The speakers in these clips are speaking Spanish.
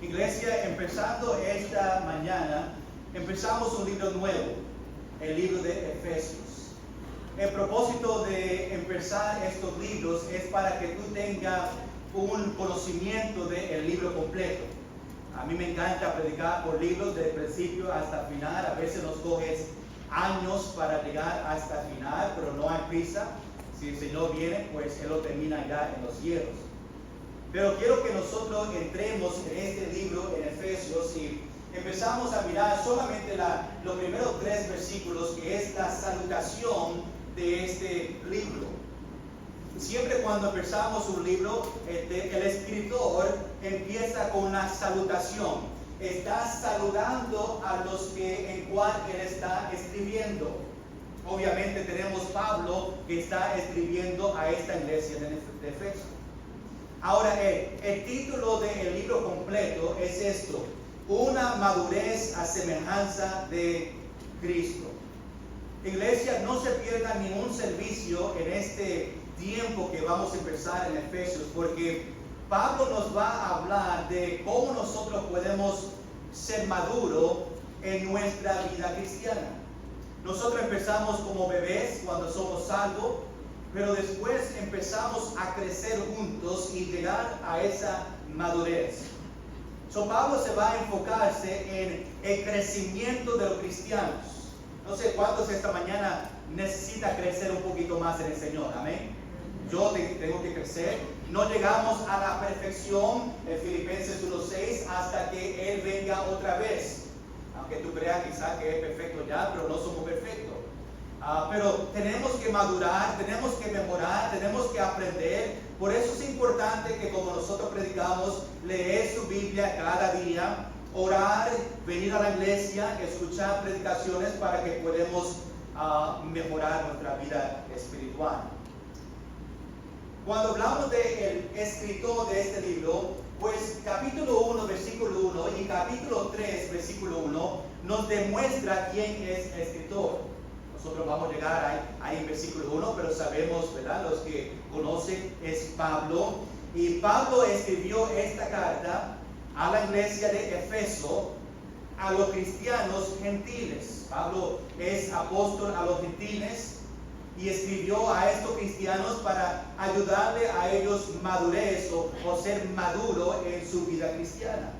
Iglesia, empezando esta mañana, empezamos un libro nuevo, el libro de Efesios. El propósito de empezar estos libros es para que tú tengas un conocimiento del libro completo. A mí me encanta predicar por libros desde el principio hasta el final. A veces nos coges años para llegar hasta el final, pero no hay prisa. Si el Señor viene, pues Él lo termina ya en los cielos. Pero quiero que nosotros entremos en este libro, en Efesios, y empezamos a mirar solamente los primeros 3 versículos, que es la salutación de este libro. Siempre cuando empezamos un libro, el escritor empieza con una salutación. Está saludando a los que en cual él está escribiendo. Obviamente tenemos Pablo que está escribiendo a esta iglesia de Efeso. Ahora, el título del libro completo es esto: una madurez a semejanza de Cristo. Iglesia, no se pierda ningún servicio en este tiempo que vamos a empezar en Efesios, porque Pablo nos va a hablar de cómo nosotros podemos ser maduros en nuestra vida cristiana. Nosotros empezamos como bebés cuando somos salvos, pero después empezamos a crecer juntos y llegar a esa madurez. Pablo se va a enfocarse en el crecimiento de los cristianos. No sé cuántos esta mañana necesita crecer un poquito más en el Señor, amén. Yo tengo que crecer. No llegamos a la perfección, en Filipenses 1:6, hasta que Él venga otra vez. Aunque tú creas quizás que es perfecto ya, pero no somos perfectos. Pero tenemos que madurar, tenemos que mejorar, tenemos que aprender. Por eso es importante que, como nosotros predicamos, leer su Biblia cada día, orar, venir a la iglesia, escuchar predicaciones para que podamos mejorar nuestra vida espiritual. Cuando hablamos del escritor de este libro, pues capítulo 1, versículo 1 y capítulo 3, versículo 1 nos demuestra quién es el escritor. Nosotros vamos a llegar ahí en versículo 1, pero sabemos, ¿verdad? Los que conocen es Pablo. Y Pablo escribió esta carta a la iglesia de Efeso, a los cristianos gentiles. Pablo es apóstol a los gentiles y escribió a estos cristianos para ayudarle a ellos madurez o ser maduro en su vida cristiana.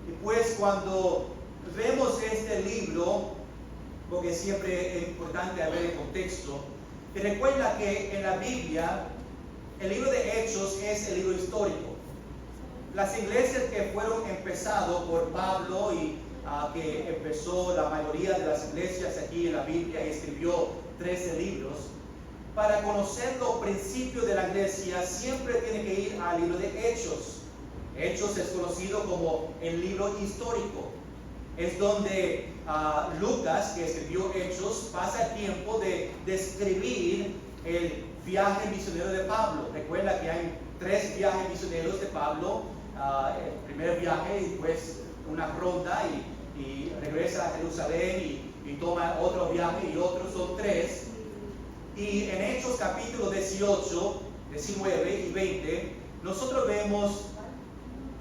Y pues cuando vemos este libro, porque siempre es importante ver el contexto, te recuerda que en la Biblia el libro de Hechos es el libro histórico. Las iglesias que fueron empezadas por Pablo y que empezó la mayoría de las iglesias aquí en la Biblia y escribió 13 libros, para conocer los principios de la iglesia siempre tiene que ir al libro de Hechos. Hechos es conocido como el libro histórico. Es donde Lucas, que escribió Hechos, pasa el tiempo de describir el viaje misionero de Pablo. Recuerda que hay 3 viajes misioneros de Pablo. El primer viaje y después una ronda y regresa a Jerusalén y toma otro viaje y otros, son 3. Y en Hechos capítulo 18, 19 y 20, nosotros vemos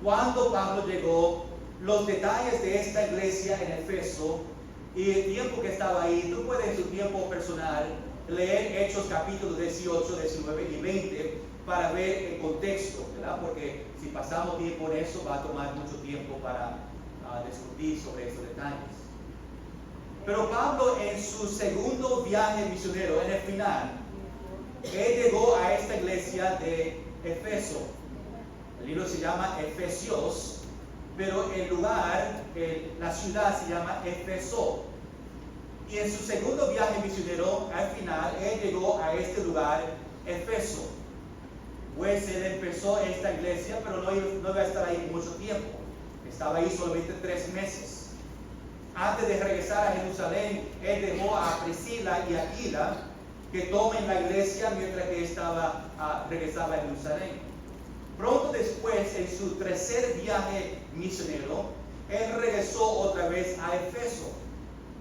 cuando Pablo llegó, los detalles de esta iglesia en Efeso y el tiempo que estaba ahí. Tú puedes en tu tiempo personal leer Hechos capítulo 18, 19 y 20 para ver el contexto, ¿verdad? Porque si pasamos tiempo en eso va a tomar mucho tiempo para discutir sobre esos detalles. Pero Pablo, en su segundo viaje misionero, en el final, él llegó a esta iglesia de Efeso. El libro se llama Efesios, pero el lugar, la ciudad se llama Efeso. Y en su segundo viaje misionero, al final, él llegó a este lugar, Efeso. Pues él empezó esta iglesia, pero no iba a estar ahí mucho tiempo. Estaba ahí solamente 3 meses. Antes de regresar a Jerusalén, él dejó a Priscila y Aquila que tomen la iglesia mientras que regresaba a Jerusalén. Pronto después, en su tercer viaje misionero, él regresó otra vez a Efeso.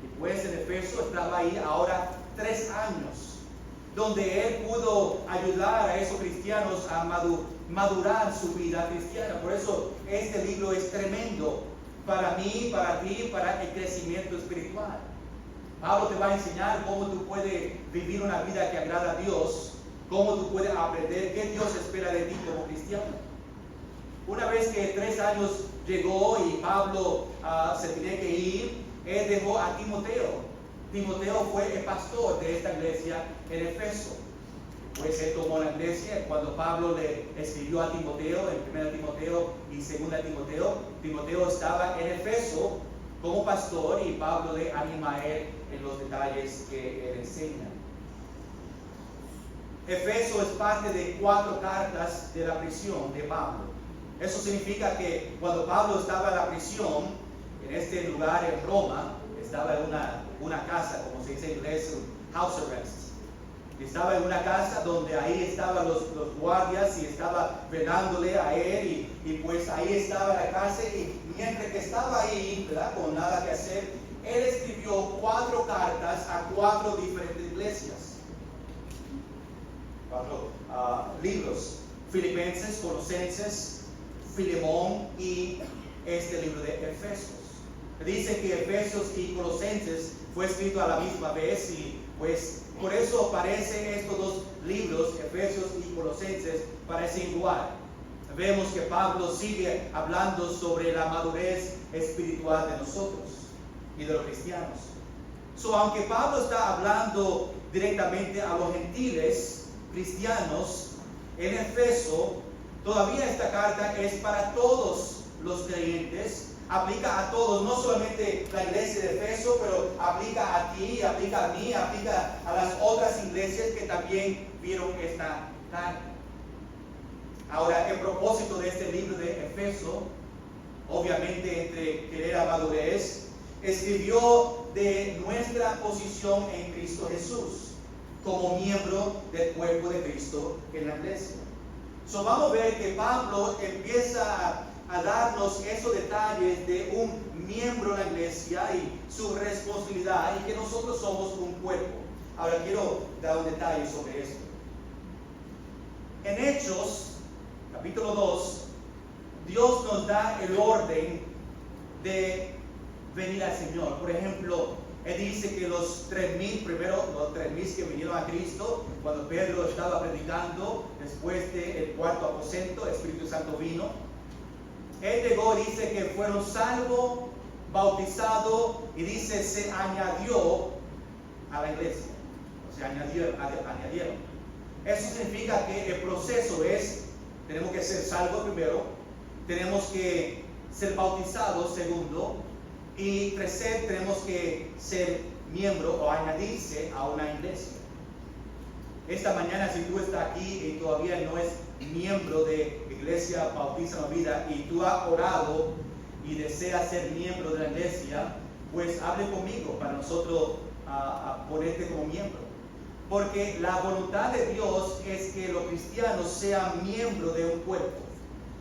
Y pues en Efeso estaba ahí ahora 3 años. donde él pudo ayudar a esos cristianos a madurar su vida cristiana. Por eso este libro es tremendo para mí, para ti, para el crecimiento espiritual. Pablo te va a enseñar cómo tú puedes vivir una vida que agrada a Dios, cómo tú puedes aprender qué Dios espera de ti como cristiano. Una vez que 3 años llegó y Pablo se tenía que ir, él dejó a Timoteo. Timoteo fue el pastor de esta iglesia en Efeso. Pues él tomó la iglesia. Cuando Pablo le escribió a Timoteo, en 1 Timoteo y 2 Timoteo, Timoteo estaba en Efeso como pastor y Pablo le anima a él en los detalles que él enseña. Efeso es parte de 4 cartas de la prisión de Pablo. Eso significa que cuando Pablo estaba en la prisión, en este lugar en Roma, estaba en una casa, como se dice en inglés, un house arrest. Estaba en una casa donde ahí estaban los guardias y estaba velándole a él y pues ahí estaba la cárcel y mientras que estaba ahí, ¿verdad?, con nada que hacer, él escribió 4 cartas a 4 diferentes iglesias. 4 libros: Filipenses, Colosenses, Filemón y este libro de Efesios. Dice que Efesios y Colosenses fue escrito a la misma vez y pues por eso parece estos 2 libros, Efesios y Colosenses, parecen igual. Vemos que Pablo sigue hablando sobre la madurez espiritual de nosotros y de los cristianos. Aunque Pablo está hablando directamente a los gentiles cristianos en Efeso, todavía esta carta es para todos los creyentes, aplica a todos, no solamente la iglesia de Efeso, pero aplica a ti, aplica a mí, aplica a las otras iglesias que también vieron esta carta. Ahora, el propósito de este libro de Efeso, obviamente entre querer a madurez, escribió de nuestra posición en Cristo Jesús, como miembro del cuerpo de Cristo en la iglesia. Vamos a ver que Pablo empieza a darnos esos detalles de un miembro de la iglesia y su responsabilidad y que nosotros somos un cuerpo. Ahora quiero dar un detalle sobre esto. En Hechos, capítulo 2, Dios nos da el orden de venir al Señor. Por ejemplo, Él dice que los 3,000, primero los 3,000 que vinieron a Cristo, cuando Pedro estaba predicando, después del cuarto aposento, el Espíritu Santo vino. Él llegó y dice que fueron salvos, bautizados y dice se añadió a la iglesia. O sea, añadieron. Eso significa que el proceso es, tenemos que ser salvos primero, tenemos que ser bautizados segundo, y tercero tenemos que ser miembro o añadirse a una iglesia. Esta mañana, si tú estás aquí y todavía no es miembro de Iglesia Bautiza Nueva Vida y tú has orado y deseas ser miembro de la iglesia, pues hable conmigo para nosotros ponerte como miembro. Porque la voluntad de Dios es que los cristianos sean miembros de un cuerpo.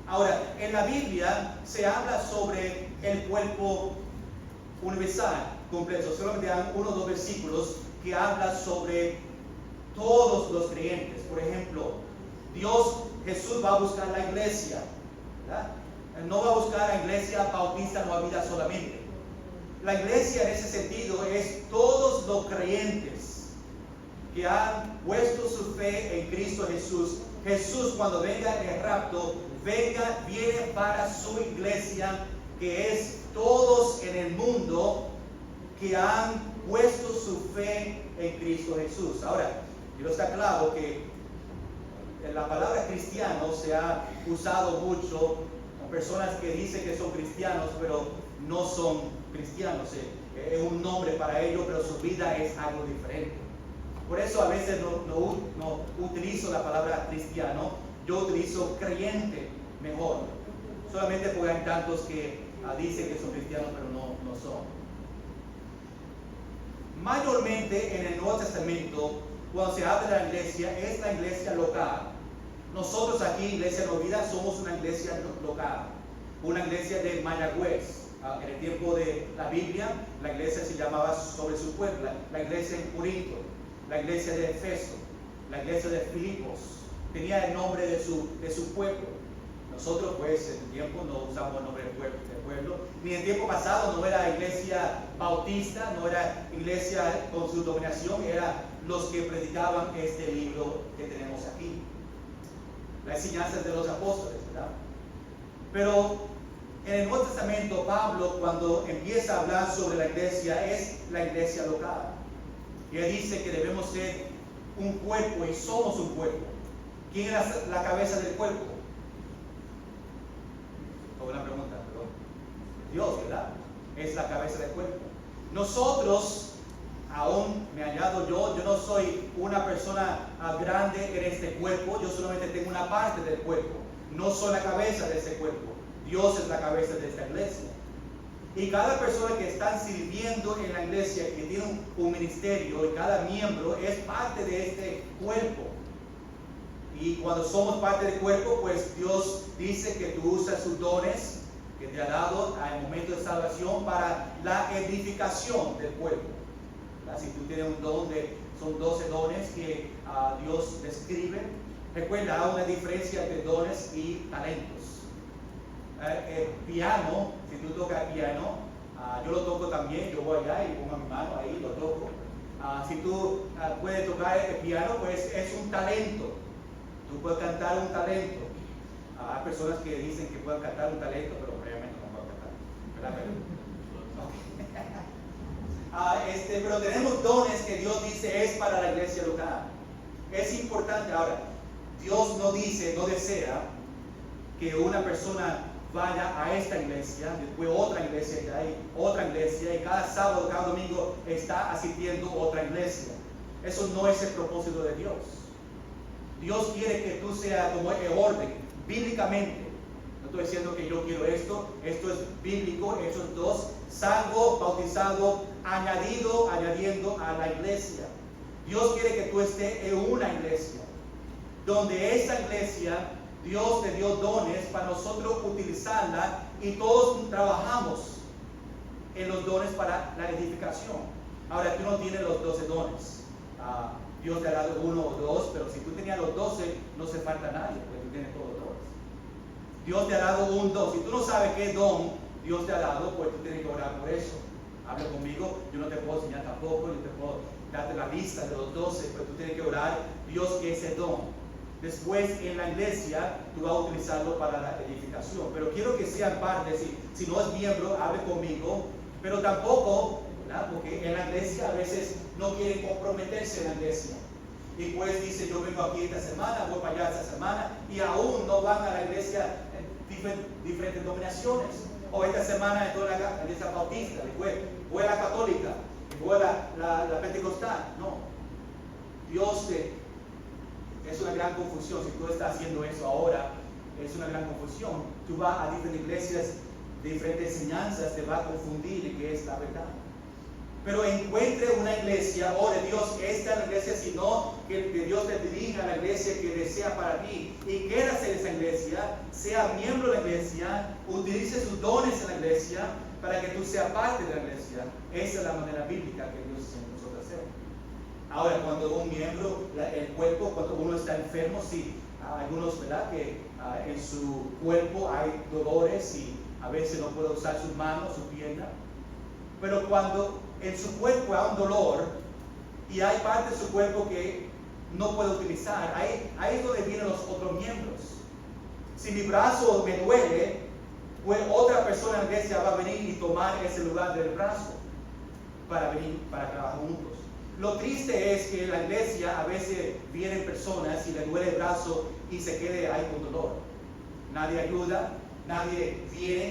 Ahora, en la Biblia se habla sobre el cuerpo universal, completo. Solamente hay 1 o 2 versículos que hablan sobre todos los creyentes. Por ejemplo, Jesús va a buscar la iglesia, ¿verdad? No va a buscar la iglesia Bautista Nueva Vida solamente. La iglesia en ese sentido es todos los creyentes que han puesto su fe en Cristo Jesús. Jesús, cuando venga en el rapto, viene para su iglesia, que es todos en el mundo que han puesto su fe en Cristo Jesús. Ahora, quiero estar claro que la palabra cristiano se ha usado mucho con personas que dicen que son cristianos, pero no son cristianos. Es un nombre para ellos, pero su vida es algo diferente. Por eso a veces no utilizo la palabra cristiano, yo utilizo creyente mejor. Solamente porque hay tantos que dicen que son cristianos, pero no son. Mayormente en el Nuevo Testamento, cuando se habla de la iglesia, es la iglesia local. Nosotros aquí, Iglesia Nueva Vida, somos una iglesia local, una iglesia de Mayagüez. En el tiempo de la Biblia, la iglesia se llamaba sobre su pueblo, la iglesia en Corinto, la iglesia de Efeso, La iglesia de Filipos tenía el nombre de su pueblo. Nosotros pues en el tiempo no usamos el nombre del pueblo. Ni en el tiempo pasado no era iglesia bautista, no era iglesia con su dominación, era los que predicaban este libro que tenemos aquí. Las enseñanzas de los apóstoles, ¿verdad? Pero en el Nuevo Testamento, Pablo, cuando empieza a hablar sobre la iglesia, es la iglesia local. Y él dice que debemos ser un cuerpo y somos un cuerpo. ¿Quién es la cabeza del cuerpo? Buena pregunta, perdón. Dios, ¿verdad? Es la cabeza del cuerpo. Nosotros, aún me añado yo no soy una persona grande en este cuerpo, yo solamente tengo una parte del cuerpo. No soy la cabeza de ese cuerpo. Dios es la cabeza de esta iglesia. Y cada persona que está sirviendo en la iglesia, que tiene un ministerio, y cada miembro es parte de este cuerpo. Y cuando somos parte del cuerpo, pues Dios dice que tú usas sus dones que te ha dado al momento de salvación para la edificación del cuerpo. Si tú tienes un don, son 12 dones que Dios describe. Recuerda, hay una diferencia entre dones y talentos. El piano, si tú tocas piano, yo lo toco también, yo voy allá y pongo mi mano ahí, lo toco. Si tú puedes tocar el piano, pues es un talento. Tú puedes cantar un talento. Hay personas que dicen que pueden cantar un talento, pero realmente no pueden cantar, ¿verdad? Pero tenemos dones que Dios dice es para la iglesia local. Es importante. Ahora, Dios no desea que una persona vaya a esta iglesia, después otra iglesia, y hay otra iglesia, y cada sábado, cada domingo está asistiendo otra iglesia. Eso no es el propósito de Dios. Dios quiere que tú seas como el orden, bíblicamente. No estoy diciendo que yo quiero esto es bíblico, Hechos 2, salvo, bautizado, añadiendo a la iglesia. Dios quiere que tú estés en una iglesia, donde esa iglesia, Dios te dio dones para nosotros utilizarla y todos trabajamos en los dones para la edificación. Ahora, tú no tienes los 12 dones. Dios te ha dado uno o dos, pero si tú tenías los 12, no se falta nadie, porque tú tienes todos los dones. Dios te ha dado un don. Si tú no sabes qué don Dios te ha dado, pues tú tienes que orar por eso. Habla conmigo, yo no te puedo enseñar tampoco, yo te puedo darte la lista de los 12, pero tú tienes que orar, Dios, que ese don. Después en la iglesia tú vas a utilizarlo para la edificación. Pero quiero que sean parte, si no es miembro, hable conmigo, pero tampoco, ¿verdad? Porque en la iglesia a veces no quieren comprometerse en la iglesia. Y pues dice, yo vengo aquí esta semana, voy para allá esta semana, y aún no van a la iglesia en diferentes denominaciones. O esta semana estoy en la iglesia bautista, después voy a la católica, voy a la pentecostal. No. Dios es una gran confusión. Si tú estás haciendo eso ahora, es una gran confusión. Tú vas a diferentes iglesias, diferentes enseñanzas, te va a confundir de qué es la verdad. Pero encuentre una iglesia, ore Dios, esta es la iglesia, sino que Dios te dirija a la iglesia que desea para ti. Y quédase en esa iglesia, sea miembro de la iglesia, utilice sus dones en la iglesia para que tú seas parte de la iglesia. Esa es la manera bíblica que Dios enseña a nosotros hacer. Ahora, cuando un miembro, el cuerpo, cuando uno está enfermo, sí, hay algunos, ¿verdad?, que en su cuerpo hay dolores y a veces no puede usar sus manos, su pierna. Pero cuando en su cuerpo hay un dolor y hay parte de su cuerpo que no puede utilizar, ahí es donde vienen los otros miembros. Si mi brazo me duele, pues otra persona en la iglesia va a venir y tomar ese lugar del brazo para venir, para trabajar juntos. Lo triste es que en la iglesia a veces vienen personas y le duele el brazo y se quede ahí con dolor. Nadie ayuda, nadie viene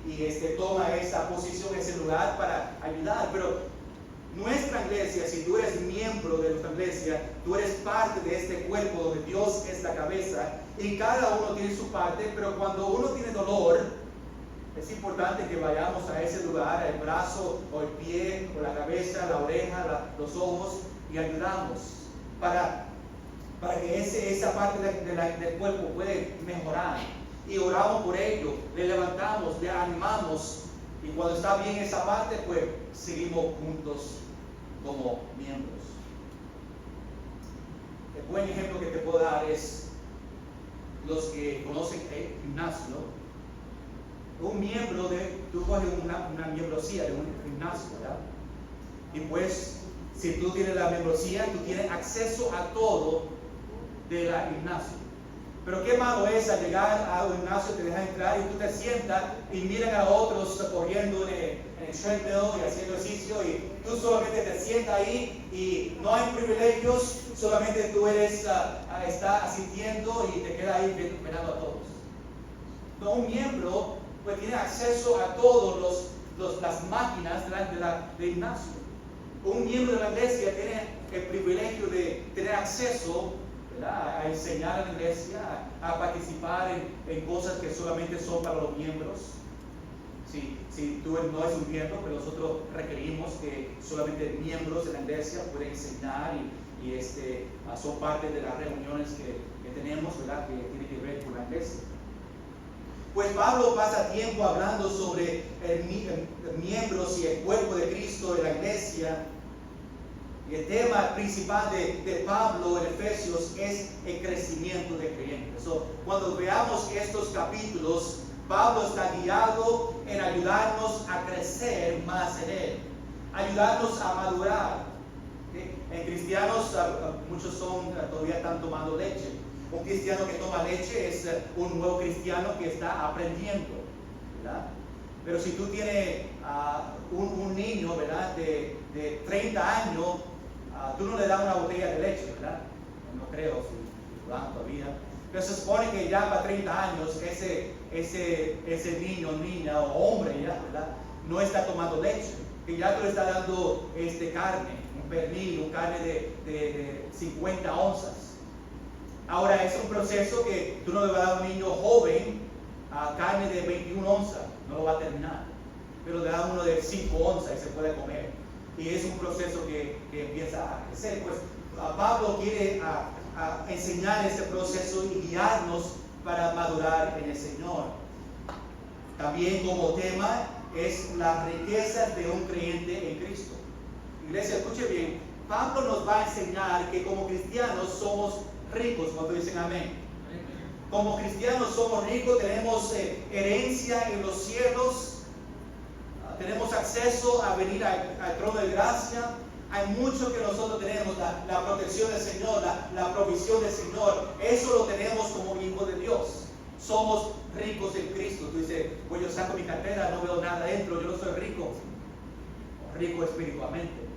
y toma esa posición, ese lugar para ayudar. Pero nuestra iglesia, si tú eres miembro de nuestra iglesia, tú eres parte de este cuerpo donde Dios es la cabeza y cada uno tiene su parte. Pero cuando uno tiene dolor, es importante que vayamos a ese lugar, el brazo o el pie o la cabeza, la oreja, los ojos, y ayudamos para que esa parte del cuerpo puede mejorar. Y oramos por ello, le levantamos, le animamos, y cuando está bien esa parte, pues seguimos juntos como miembros. Un buen ejemplo que te puedo dar es los que conocen el gimnasio. Tú coges una membresía de un gimnasio, ¿verdad? Y pues, si tú tienes la membresía, tú tienes acceso a todo de la gimnasio. Pero qué malo es al llegar a un gimnasio, te dejan entrar y tú te sientas y miran a otros corriendo en el treadmill y haciendo ejercicio y tú solamente te sientas ahí y no hay privilegios, solamente tú estás asistiendo y te quedas ahí mirando a todos. No, un miembro pues tiene acceso a todas las máquinas del gimnasio. Un miembro de la iglesia tiene el privilegio de tener acceso, ¿verdad?, a enseñar a la iglesia, a participar en cosas que solamente son para los miembros. Si tú no eres un miembro, pero nosotros requerimos que solamente miembros de la iglesia puedan enseñar y son parte de las reuniones que tenemos, ¿verdad?, que tienen que ver con la iglesia. Pues Pablo pasa tiempo hablando sobre miembros y el cuerpo de Cristo de la iglesia. Y el tema principal de Pablo en Efesios es el crecimiento de creyentes. Cuando veamos estos capítulos, Pablo está guiado en ayudarnos a crecer más en él, ayudarnos a madurar. ¿Okay? En cristianos, muchos todavía están tomando leche. Un cristiano que toma leche es un nuevo cristiano que está aprendiendo, ¿verdad? Pero si tú tienes un niño, ¿verdad?, de 30 años, tú no le das una botella de leche, ¿verdad? No creo, si lo dan todavía. Pero se supone que ya para 30 años ese niño, niña o hombre ya, ¿verdad?, no está tomando leche, que ya tú le estás dando carne, un pernil, un carne de 50 onzas. Ahora es un proceso que tú no le vas a dar a un niño joven carne de 21 onzas, no lo va a terminar, pero le das uno de 5 onzas y se puede comer. Y es un proceso que empieza a crecer. Pues Pablo quiere enseñar este proceso y guiarnos para madurar en el Señor. También como tema es las riquezas de un creyente en Cristo. Iglesia, escuche bien, Pablo nos va a enseñar que como cristianos somos ricos, cuando dicen amén. Como cristianos somos ricos, tenemos herencia en los cielos, tenemos acceso a venir al trono de gracia. Hay mucho que nosotros tenemos, la protección del Señor, la provisión del Señor. Eso lo tenemos como hijos de Dios. Somos ricos en Cristo. Tú dices, pues yo saco mi cartera, no veo nada dentro, yo no soy rico. Rico espiritualmente.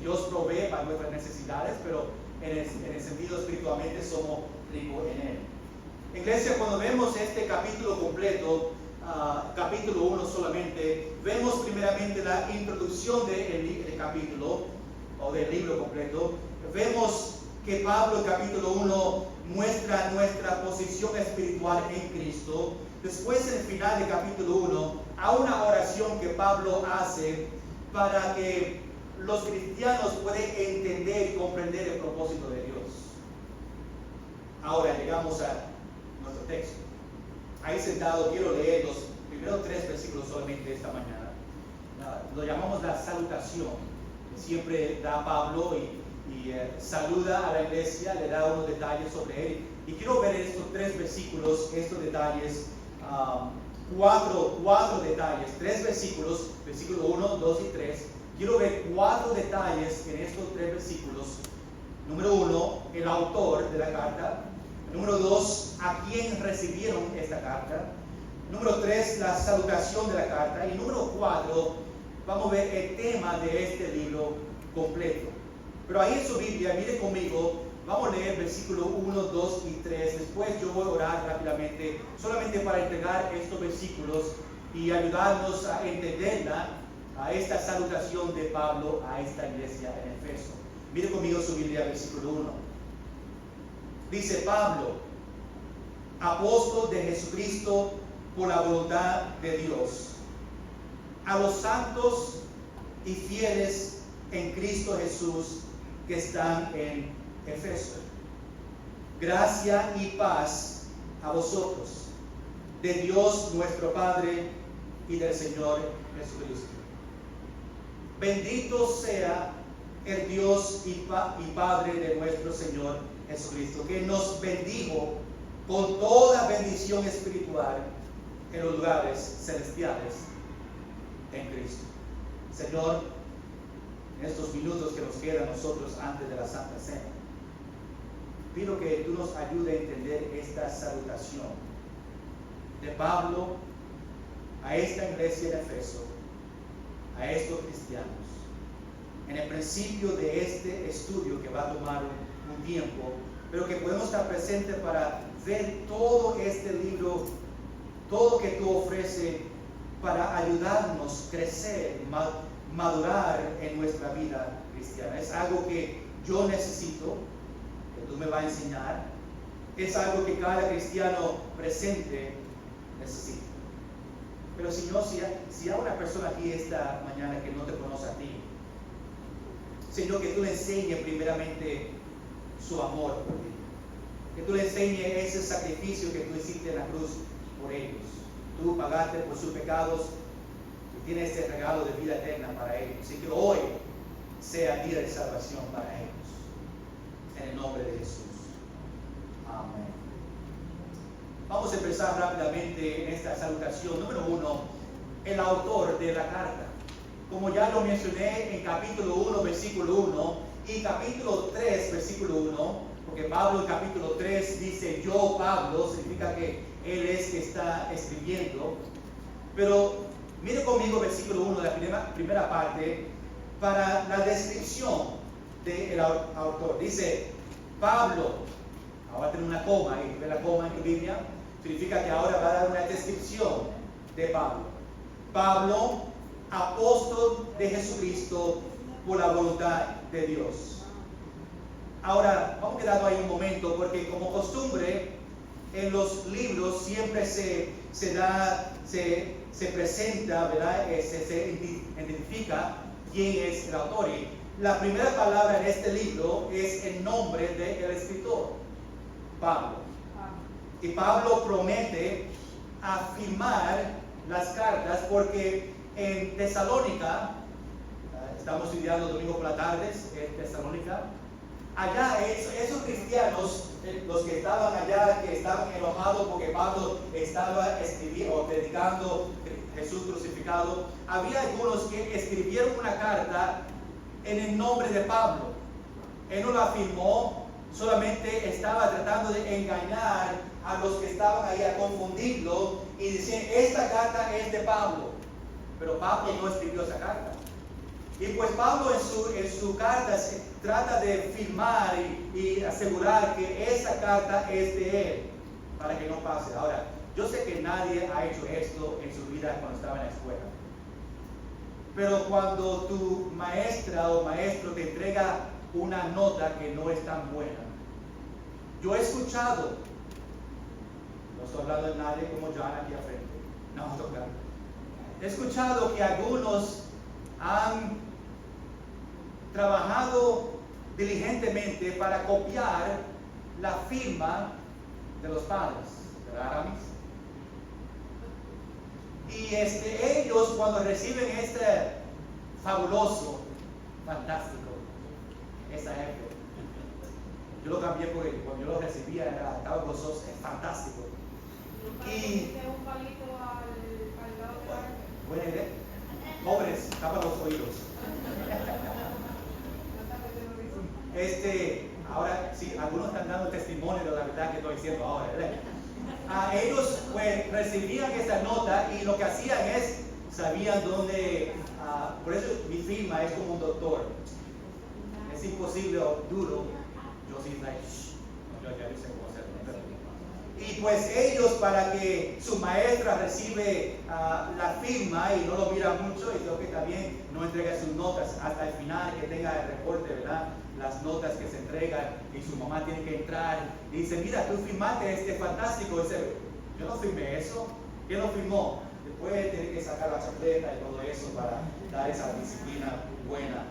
Dios provee para nuestras necesidades, pero en el sentido espiritualmente somos ricos en Él. Iglesia, cuando vemos este capítulo completo, capítulo 1 solamente, vemos primeramente la introducción del capítulo o del libro completo. Vemos que Pablo en capítulo 1 muestra nuestra posición espiritual en Cristo. Después, en el final del capítulo 1, hay una oración que Pablo hace para que los cristianos puedan entender y comprender el propósito de Dios. Ahora llegamos a nuestro texto. Ahí sentado quiero leer los primeros 3 versículos solamente de esta mañana. Lo llamamos la salutación, que siempre da Pablo y saluda a la iglesia, le da unos detalles sobre él. Y quiero ver estos 3 versículos, estos detalles, 4 detalles, 3 versículos, versículo 1, 2 y 3. Quiero ver 4 detalles en estos 3 versículos. Número 1, el autor de la carta. Número 2, a quién recibieron esta carta. Número 3, la salutación de la carta. Y número 4, vamos a ver el tema de este libro completo. Pero ahí en su Biblia, mire conmigo, vamos a leer versículo 1, 2 y 3. Después yo voy a orar rápidamente, solamente para entregar estos versículos y ayudarnos a entenderla, a esta salutación de Pablo a esta iglesia en Efeso. Mire conmigo su Biblia, versículo 1. Dice Pablo, apóstol de Jesucristo por la voluntad de Dios, a los santos y fieles en Cristo Jesús que están en Efeso. Gracia y paz a vosotros, de Dios nuestro Padre y del Señor Jesucristo. Bendito sea el Dios y Padre de nuestro Señor Jesucristo, que nos bendijo con toda bendición espiritual en los lugares celestiales en Cristo. Señor, en estos minutos que nos quedan a nosotros antes de la Santa Cena, pido que tú nos ayudes a entender esta salutación de Pablo a esta iglesia de Efeso, a estos cristianos, en el principio de este estudio que va a tomar un tiempo, pero que podemos estar presentes para ver todo este libro, todo que tú ofreces para ayudarnos a crecer, madurar en nuestra vida cristiana. Es algo que yo necesito, que tú me vas a enseñar. Es algo que cada cristiano presente necesita. Pero Señor, si hay una persona aquí esta mañana que no te conoce a ti, Señor, que tú le enseñes primeramente su amor por ti. Que tú le enseñes ese sacrificio que tú hiciste en la cruz por ellos. Tú pagaste por sus pecados y tienes este regalo de vida eterna para ellos. Así que hoy sea día de salvación para ellos. En el nombre de Jesús. Amén. Vamos a empezar rápidamente en esta salutación. Número 1, el autor de la carta. Como ya lo mencioné en capítulo 1, versículo 1 y capítulo 3, versículo 1, porque Pablo en capítulo 3 dice yo, Pablo, significa que él es que está escribiendo. Pero mire conmigo versículo 1 de la primera parte para la descripción del autor. Dice Pablo, ahora tiene una coma ahí, ¿ve la coma en tu Biblia? Significa que ahora va a dar una descripción de Pablo. Pablo, apóstol de Jesucristo por la voluntad de Dios. Ahora, vamos a quedarnos ahí un momento, porque como costumbre, en los libros siempre se presenta, ¿verdad? Se identifica quién es el autor. Y la primera palabra en este libro es el nombre del escritor, Pablo. Y Pablo promete afirmar las cartas porque en Tesalónica, estamos estudiando domingo por la tarde, en Tesalónica, allá esos cristianos, los que estaban allá, que estaban enojados porque Pablo estaba escribiendo o predicando Jesús crucificado, había algunos que escribieron una carta en el nombre de Pablo. Él no la afirmó, solamente estaba tratando de engañar a los que estaban ahí, a confundirlo y decir, esta carta es de Pablo. Pero Pablo no escribió esa carta. Y pues Pablo en su carta trata de firmar y asegurar que esa carta es de él, para que no pase. Ahora, yo sé que nadie ha hecho esto en su vida cuando estaba en la escuela. Pero cuando tu maestra o maestro te entrega una nota que no es tan buena, yo he escuchado, no estoy hablando de nadie como John aquí al frente, no, estoy hablando. He escuchado que algunos han trabajado diligentemente para copiar la firma de los padres, ¿verdad, Aramis? Y ellos cuando reciben este fabuloso, fantástico, esa F, yo lo cambié porque cuando yo lo recibía estaba gozoso, es fantástico. Y un palito al lado de la F. buena idea. Pobres, tapan los oídos. Ahora sí, algunos están dando testimonio de la verdad que estoy diciendo ahora, ¿verdad? Ellos pues recibían esa nota y lo que hacían es, sabían dónde, por eso mi firma es como un doctor. Es imposible o duro. Yo sí, yo ya sé cómo hacerlo. Y pues ellos, para que su maestra recibe la firma y no lo mira mucho, y creo que también no entrega sus notas hasta el final, que tenga el reporte, ¿verdad? Las notas que se entregan y su mamá tiene que entrar y dice, mira, tú firmaste fantástico. Y dice, yo no firmé eso. ¿Quién lo firmó? Después tiene que sacar la chapleta y todo eso para dar esa disciplina buena.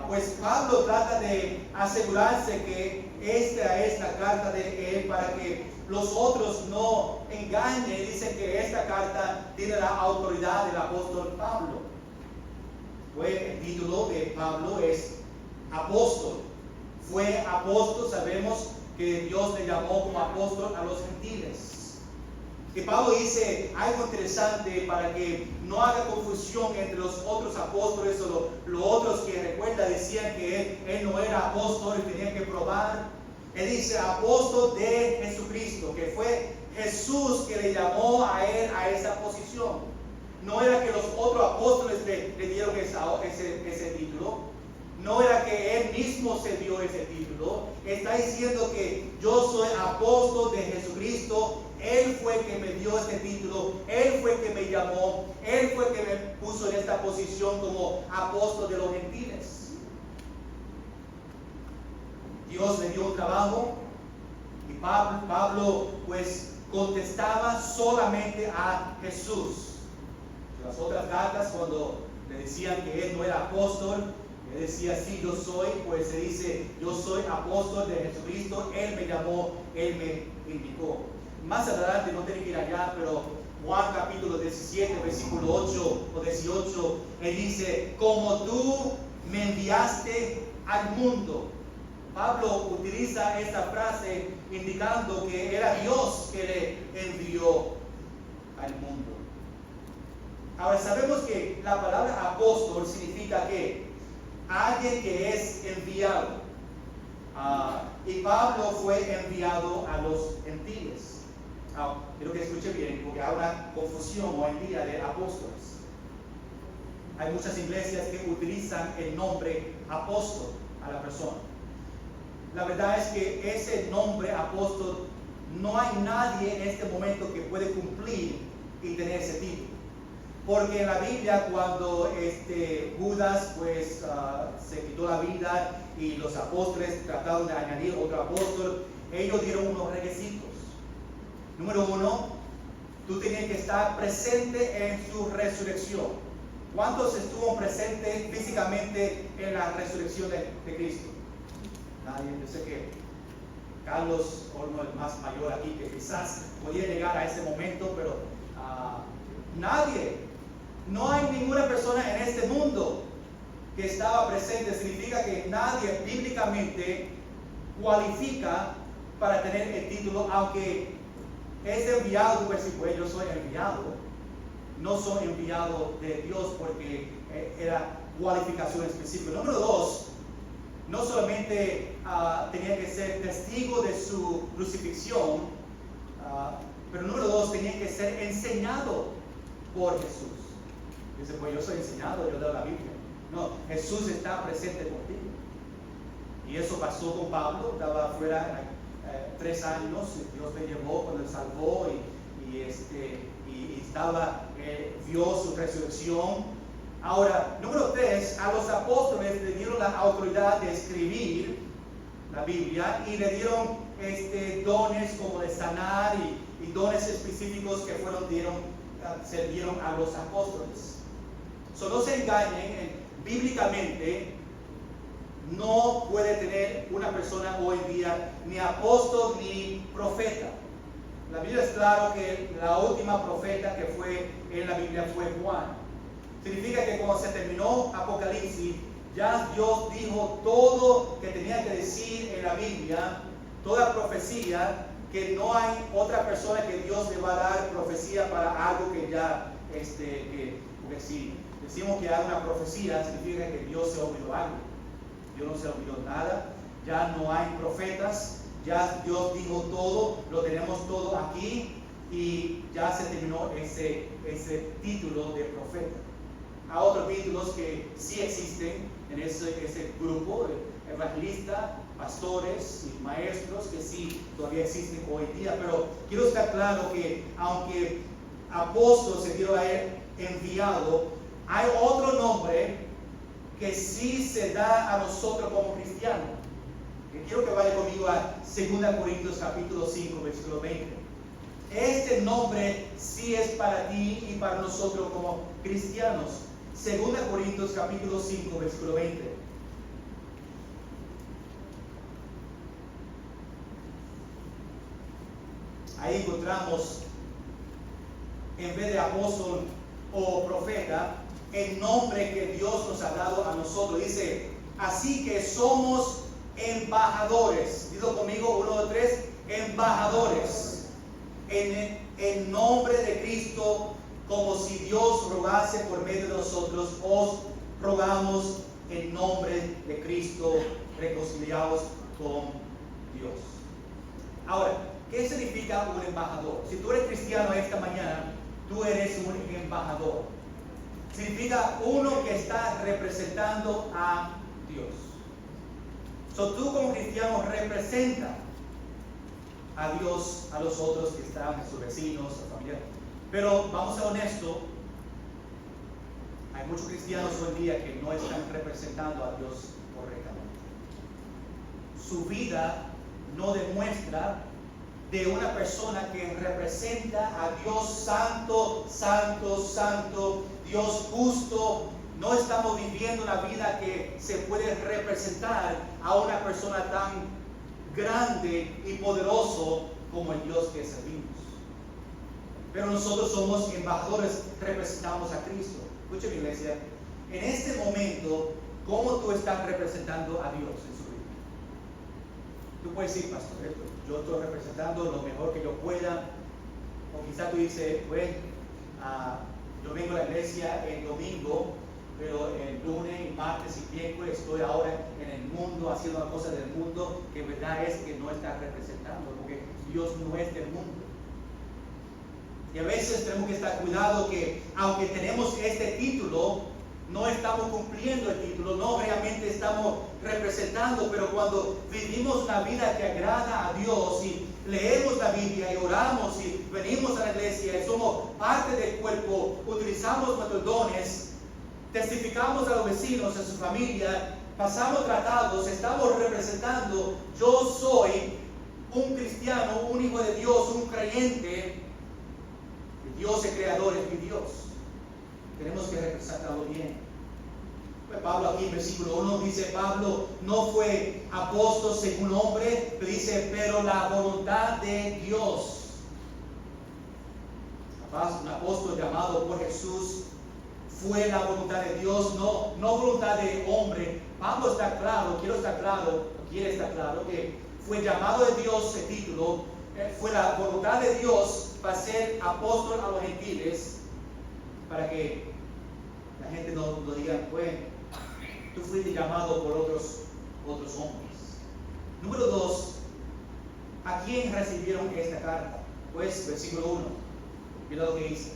Pues Pablo trata de asegurarse que esta es la carta de él para que los otros no engañen y dicen que esta carta tiene la autoridad del apóstol Pablo. Pues el título de Pablo es apóstol. Fue apóstol, sabemos que Dios le llamó como apóstol a los gentiles. Y Pablo dice algo interesante para que no haga confusión entre los otros apóstoles o los otros que recuerda decían que él no era apóstol y tenían que probar. Él dice apóstol de Jesucristo, que fue Jesús que le llamó a él a esa posición. No era que los otros apóstoles le dieron ese título. No era que él mismo se dio ese título. Está diciendo que yo soy apóstol de Jesucristo. Él fue el que me dio este título. Él fue el que me llamó. Él fue el que me puso en esta posición como apóstol de los gentiles. Dios le dio un trabajo y Pablo pues contestaba solamente a Jesús. Las otras cartas, cuando le decían que él no era apóstol, él decía, sí, yo soy, pues se dice, yo soy apóstol de Jesucristo, Él me llamó, Él me indicó. Más adelante, no tiene que ir allá, pero Juan capítulo 17, versículo 8 o 18, Él dice, como tú me enviaste al mundo. Pablo utiliza esta frase indicando que era Dios que le envió al mundo. Ahora sabemos que la palabra apóstol significa que alguien que es enviado. Y Pablo fue enviado a los gentiles. Quiero que escuche bien, porque hay una confusión hoy en día de apóstoles. Hay muchas iglesias que utilizan el nombre apóstol a la persona. La verdad es que ese nombre apóstol, no hay nadie en este momento que puede cumplir y tener ese título. Porque en la Biblia, cuando Judas pues se quitó la vida y los apóstoles trataron de añadir otro apóstol, ellos dieron unos requisitos. Número 1, tú tenías que estar presente en su resurrección. ¿Cuántos estuvo presentes físicamente en la resurrección de Cristo? Nadie. Yo sé que Carlos, uno el más mayor aquí, que quizás podía llegar a ese momento, pero nadie. No hay ninguna persona en este mundo que estaba presente. Significa que nadie bíblicamente cualifica para tener el título, aunque es enviado, pues si pues yo soy enviado. No soy enviado de Dios porque era cualificación específica. Número 2, no solamente tenía que ser testigo de su crucifixión, pero número 2, tenía que ser enseñado por Jesús. Dice, pues yo soy enseñado, yo leo la Biblia. No, Jesús está presente contigo. Y eso pasó con Pablo, estaba fuera 3 años, Dios le llevó cuando le salvó y vio su resurrección. Ahora, número 3, a los apóstoles le dieron la autoridad de escribir la Biblia y le dieron dones como de sanar y dones específicos que sirvieron a los apóstoles. No se engañen, bíblicamente no puede tener una persona hoy en día ni apóstol ni profeta. La Biblia es claro que la última profeta que fue en la Biblia fue Juan. Significa que cuando se terminó Apocalipsis, ya Dios dijo todo que tenía que decir en la Biblia, toda profecía, que no hay otra persona que Dios le va a dar profecía para algo que ya porque si decimos que hay una profecía, significa que Dios se olvidó algo. Dios no se olvidó nada, ya no hay profetas, ya Dios dijo todo, lo tenemos todo aquí y ya se terminó ese título de profeta. Hay otros títulos que sí existen en ese grupo, evangelistas, pastores y maestros, que sí todavía existen hoy en día, pero quiero estar claro que aunque apóstol se dio a él enviado, hay otro nombre que sí se da a nosotros como cristianos. Que quiero que vaya conmigo a 2 Corintios capítulo 5, versículo 20. Este nombre sí es para ti y para nosotros como cristianos. 2 Corintios capítulo 5, versículo 20. Ahí encontramos, en vez de apóstol o profeta, el nombre que Dios nos ha dado a nosotros. Dice, Así que somos embajadores. Dilo conmigo, 1, 2, 3. Embajadores. En nombre de Cristo, como si Dios rogase por medio de nosotros, os rogamos en nombre de Cristo, reconciliados con Dios. Ahora, ¿qué significa un embajador? Si tú eres cristiano esta mañana, tú eres un embajador. Significa uno que está representando a Dios. Tú como cristiano representa a Dios a los otros que están, a sus vecinos, a sus familiares. Pero vamos a ser honestos, hay muchos cristianos hoy en día que no están representando a Dios correctamente. Su vida no demuestra de una persona que representa a Dios santo, santo, santo, Dios justo. No estamos viviendo una vida que se puede representar a una persona tan grande y poderoso como el Dios que servimos. Pero nosotros somos embajadores, representamos a Cristo. Escucha, iglesia, en este momento, ¿cómo tú estás representando a Dios en su vida? Tú puedes decir, pastor, yo estoy representando lo mejor que yo pueda. O quizá tú dices, bueno, yo vengo a la iglesia el domingo, pero el lunes, martes y miércoles estoy ahora en el mundo, haciendo las cosas del mundo, que verdad es que no estás representando, porque Dios no es del mundo. Y a veces tenemos que estar cuidado que, aunque tenemos este título, no estamos cumpliendo el título, no realmente estamos representando, pero cuando vivimos una vida que agrada a Dios y leemos la Biblia y oramos y venimos a la iglesia y somos parte del cuerpo, utilizamos nuestros dones, testificamos a los vecinos, a su familia, pasamos tratados, estamos representando, yo soy un cristiano, un hijo de Dios, un creyente, Dios es creador, es mi Dios. Tenemos que representarlo bien. Pues Pablo aquí en versículo 1 dice, Pablo no fue apóstol según hombre, pero dice, pero la voluntad de Dios. Un apóstol llamado por Jesús fue la voluntad de Dios, no voluntad de hombre. Pablo está claro, quiere estar claro que fue llamado de Dios, el título, fue la voluntad de Dios para ser apóstol a los gentiles, para que la gente no diga, bueno, tú fuiste llamado por otros hombres. Número 2, ¿a quién recibieron esta carta? Pues versículo 1, mira lo que dice: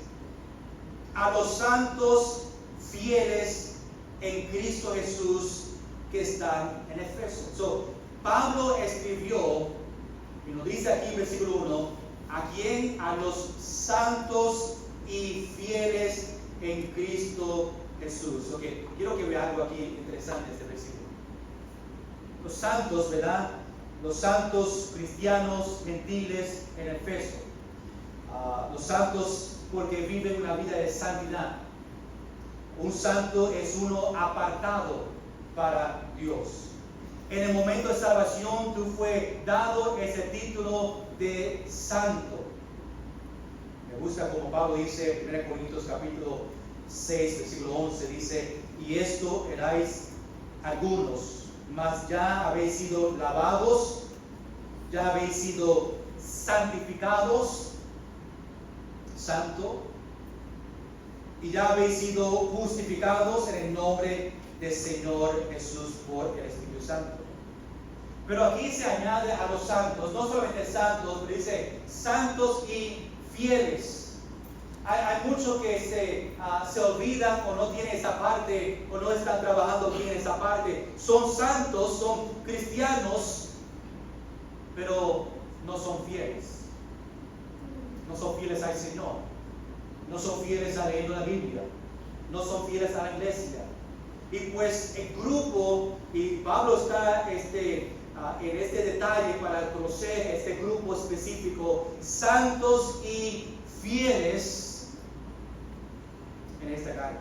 a los santos fieles en Cristo Jesús que están en Efeso. Pablo escribió, y nos dice aquí en versículo 1, ¿a quién? A los santos y fieles en Cristo Jesús. Okay, quiero que vea algo aquí interesante en este versículo. Los santos, ¿verdad? Los santos cristianos gentiles en Efeso. Los santos porque viven una vida de santidad. Un santo es uno apartado para Dios. En el momento de salvación tú fue dado ese título de santo. Me gusta como Pablo dice en 1 Corintios capítulo 6 versículo 11, dice, y esto erais algunos, mas ya habéis sido lavados, ya habéis sido santificados, santo, y ya habéis sido justificados en el nombre del Señor Jesús por el Espíritu Santo. Pero aquí se añade a los santos, no solamente santos, pero dice santos y fieles. Hay muchos que se olvidan o no tienen esa parte, o no están trabajando bien esa parte. Son santos, son cristianos, pero no son fieles. No son fieles al Señor. No son fieles a leer la Biblia. No son fieles a la iglesia. Y pues el grupo, y Pablo está en este detalle para conocer este grupo específico, santos y fieles en esta carta.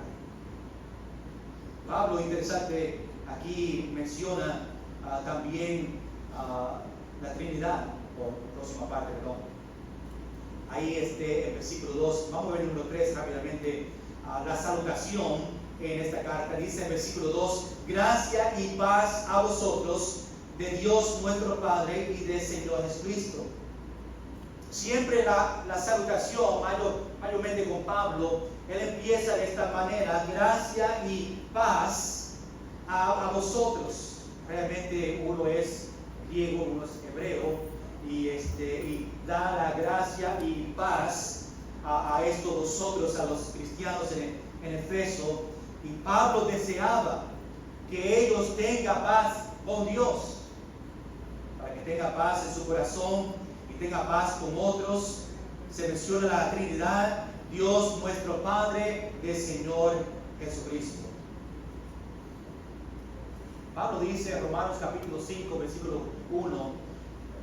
Pablo, interesante, aquí menciona también la Trinidad, o próxima parte, perdón. Ahí el versículo 2, vamos a ver el número 3 rápidamente. La salutación en esta carta. Dice en versículo 2, gracia y paz a vosotros, de Dios nuestro Padre y del Señor Jesucristo. Siempre la salutación, mayormente con Pablo, él empieza de esta manera, gracia y paz a vosotros. Realmente uno es griego, uno es hebreo, y da la gracia y paz a estos vosotros, a los cristianos en Efeso. Y Pablo deseaba que ellos tengan paz con Dios, para que tenga paz en su corazón y tenga paz con otros. Se menciona la Trinidad, Dios nuestro Padre, del Señor Jesucristo. Pablo dice en Romanos capítulo 5, versículo 1,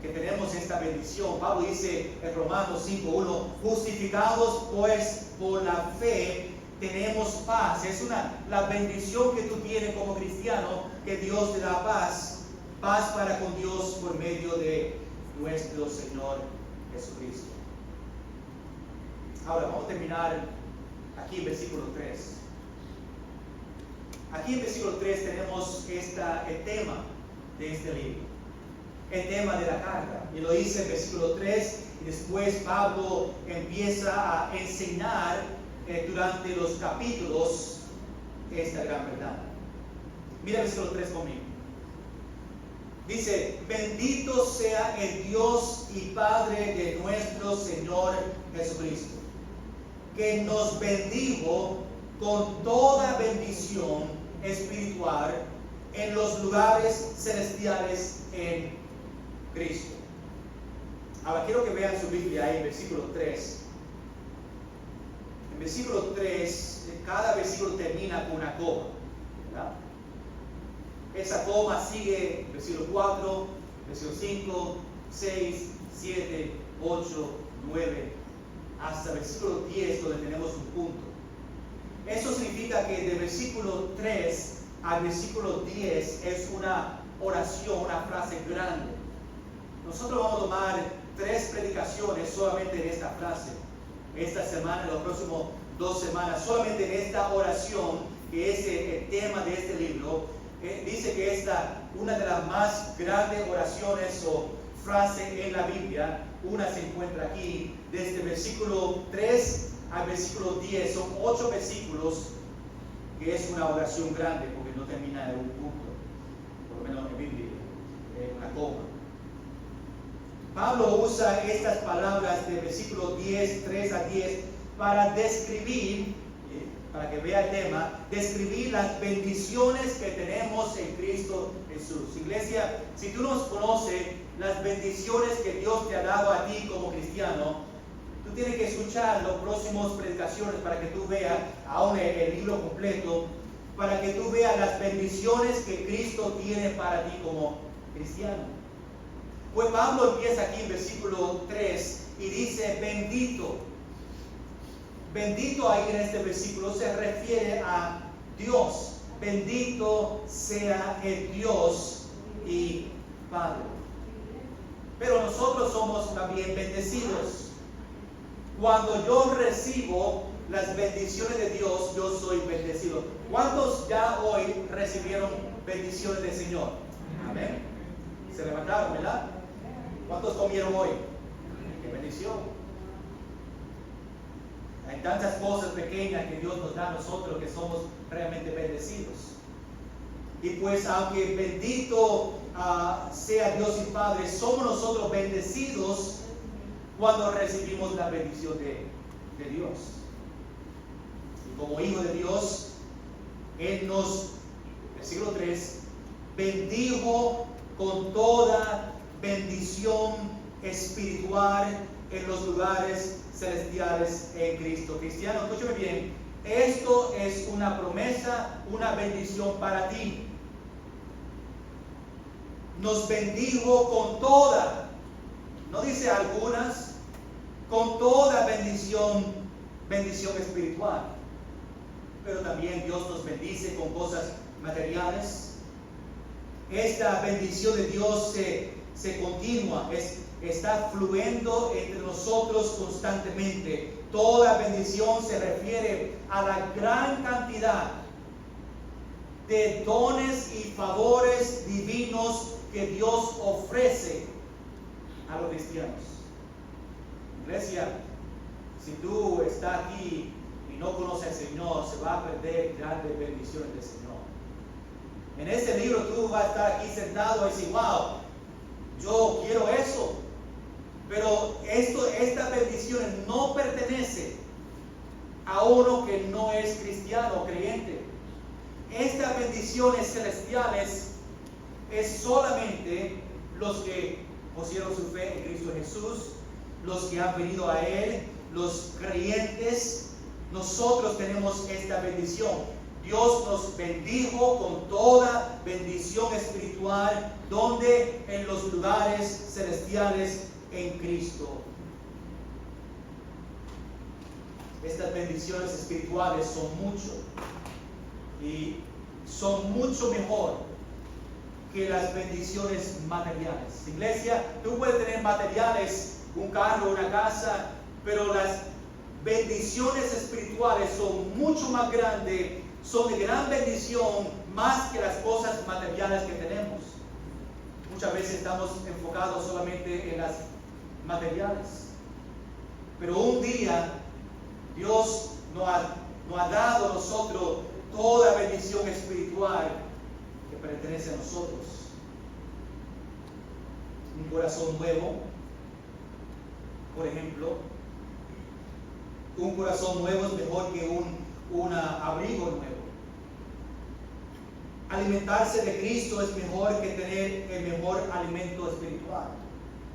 que tenemos esta bendición. Pablo dice en Romanos 5:1, justificados pues por la fe tenemos paz. Es la bendición que tú tienes como cristiano, que Dios te da paz para con Dios por medio de nuestro Señor Jesucristo. Ahora vamos a terminar aquí en versículo 3. Aquí en versículo 3 tenemos el tema de este libro, el tema de la carta. Y lo dice en versículo 3, y después Pablo empieza a enseñar durante los capítulos esta gran verdad. Mira el versículo 3 conmigo. Dice, bendito sea el Dios y Padre de nuestro Señor Jesucristo, que nos bendijo con toda bendición espiritual en los lugares celestiales en Cristo. Ahora quiero que vean su Biblia ahí en versículo 3. En versículo 3, cada versículo termina con una coma, ¿verdad? Esa coma sigue versículo 4, versículo 5, 6, 7, 8, 9, hasta versículo 10, donde tenemos un punto. Eso significa que de versículo 3 al versículo 10 es una oración, una frase grande. Nosotros vamos a tomar 3 predicaciones solamente en esta frase. Esta semana, en las próximas 2 semanas, solamente en esta oración, que es el tema de este libro. Dice que esta una de las más grandes oraciones o frases en la Biblia. Una se encuentra aquí, desde versículo 3 al versículo 10. Son 8 versículos, que es una oración grande, porque no termina en un punto, por lo menos en Biblia, una coma. Pablo usa estas palabras de versículo 10, 3 a 10, para describir, para que vea el tema, describir las bendiciones que tenemos en Cristo Jesús. Iglesia, si tú nos conoces las bendiciones que Dios te ha dado a ti como cristiano, tú tienes que escuchar las próximas predicaciones para que tú veas, aún el libro completo, para que tú veas las bendiciones que Cristo tiene para ti como cristiano. Pues Pablo empieza aquí en versículo 3 y dice bendito. Bendito ahí en este versículo se refiere a Dios. Bendito sea el Dios y Padre. Pero nosotros somos también bendecidos. Cuando yo recibo las bendiciones de Dios, yo soy bendecido. ¿Cuántos ya hoy recibieron bendiciones del Señor? Amén. Se levantaron, ¿verdad? ¿Cuántos comieron hoy? ¡Qué bendición! Hay tantas cosas pequeñas que Dios nos da a nosotros que somos realmente bendecidos. Y pues aunque bendito sea Dios y Padre, somos nosotros bendecidos cuando recibimos la bendición de Dios. Y como hijo de Dios, Él nos, versículo 3, bendijo con toda bendición espiritual en los lugares celestiales en Cristo. Cristiano, escúchame bien, esto es una promesa, una bendición para ti. Nos bendijo con toda, no dice algunas, con toda bendición espiritual. Pero también Dios nos bendice con cosas materiales. Esta bendición de Dios se continúa, está fluyendo entre nosotros constantemente. Toda bendición se refiere a la gran cantidad de dones y favores divinos que Dios ofrece a los cristianos. Iglesia, si tú estás aquí y no conoces al Señor, se va a perder grandes bendiciones del Señor. En ese libro tú vas a estar aquí sentado y decir, wow, yo quiero eso. Pero estas bendiciones no pertenecen a uno que no es cristiano o creyente. Estas bendiciones celestiales es solamente los que pusieron su fe en Cristo Jesús, los que han venido a Él, los creyentes. Nosotros tenemos esta bendición. Dios nos bendijo con toda bendición espiritual, donde en los lugares celestiales en Cristo. Estas bendiciones espirituales son mucho y son mucho mejor que las bendiciones materiales. Iglesia, tú puedes tener materiales, un carro, una casa, pero las bendiciones espirituales son mucho más grandes, son de gran bendición más que las cosas materiales que tenemos. Muchas veces estamos enfocados solamente en las materiales, pero un día Dios nos ha dado a nosotros toda bendición espiritual que pertenece a nosotros. Un corazón nuevo, por ejemplo. Un corazón nuevo es mejor que un abrigo nuevo. Alimentarse de Cristo es mejor que tener el mejor alimento espiritual.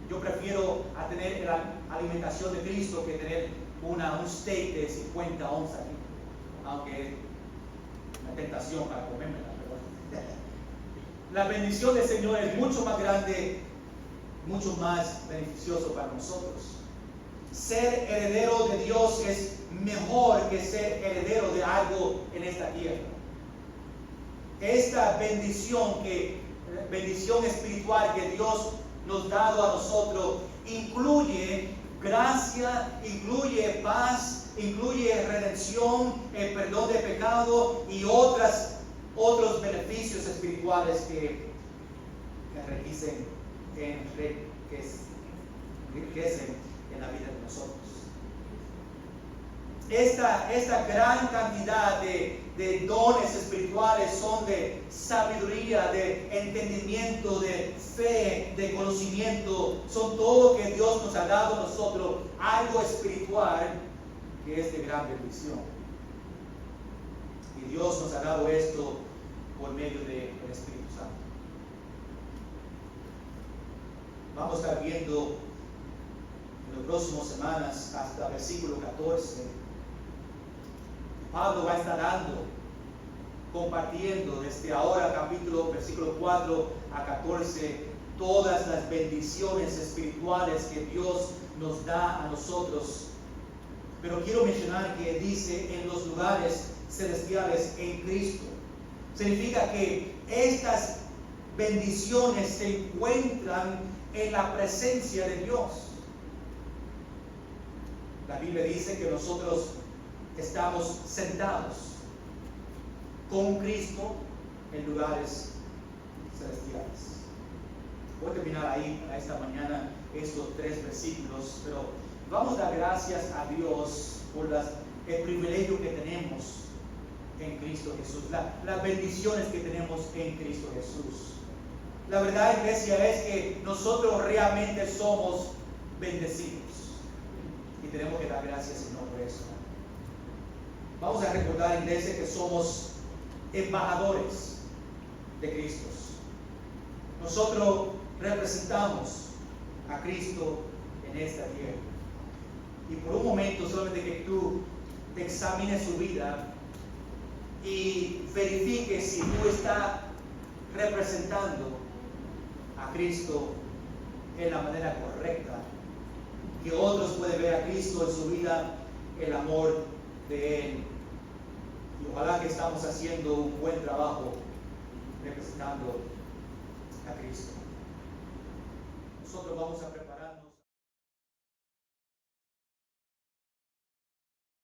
Yo prefiero a tener la alimentación de Cristo que tener un steak de 50 onzas, aunque es una tentación para comérmela. La bendición del Señor es mucho más grande, mucho más beneficioso para nosotros. Ser heredero de Dios es mejor que ser heredero de algo en esta tierra. Esta bendición espiritual que Dios nos ha dado a nosotros incluye gracia, incluye paz, incluye redención, el perdón de pecado y otros beneficios espirituales que enriquecen en la vida de nosotros. Esta gran cantidad de dones espirituales son de sabiduría, de entendimiento, de fe, de conocimiento. Son todo que Dios nos ha dado a nosotros, algo espiritual que es de gran bendición. Y Dios nos ha dado esto por medio del Espíritu Santo. Vamos a estar viendo en las próximas semanas hasta versículo 14. Pablo va a estar compartiendo desde ahora versículo 4 a 14, todas las bendiciones espirituales que Dios nos da a nosotros. Pero quiero mencionar que dice en los lugares celestiales en Cristo. Significa que estas bendiciones se encuentran en la presencia de Dios. La Biblia dice que nosotros estamos sentados con Cristo en lugares celestiales. Voy a terminar ahí para esta mañana estos 3 versículos, pero vamos a dar gracias a Dios por el privilegio que tenemos en Cristo Jesús, las bendiciones que tenemos en Cristo Jesús. La verdad, iglesia, es que nosotros realmente somos bendecidos y tenemos que dar gracias, Señor, por eso. Vamos a recordar, iglesia, que somos embajadores de Cristo. Nosotros representamos a Cristo en esta tierra. Y por un momento, solamente que tú te examines su vida y verifiques si tú estás representando a Cristo en la manera correcta, que otros pueden ver a Cristo en su vida, el amor de Él. Y ojalá que estamos haciendo un buen trabajo representando a Cristo. Nosotros vamos a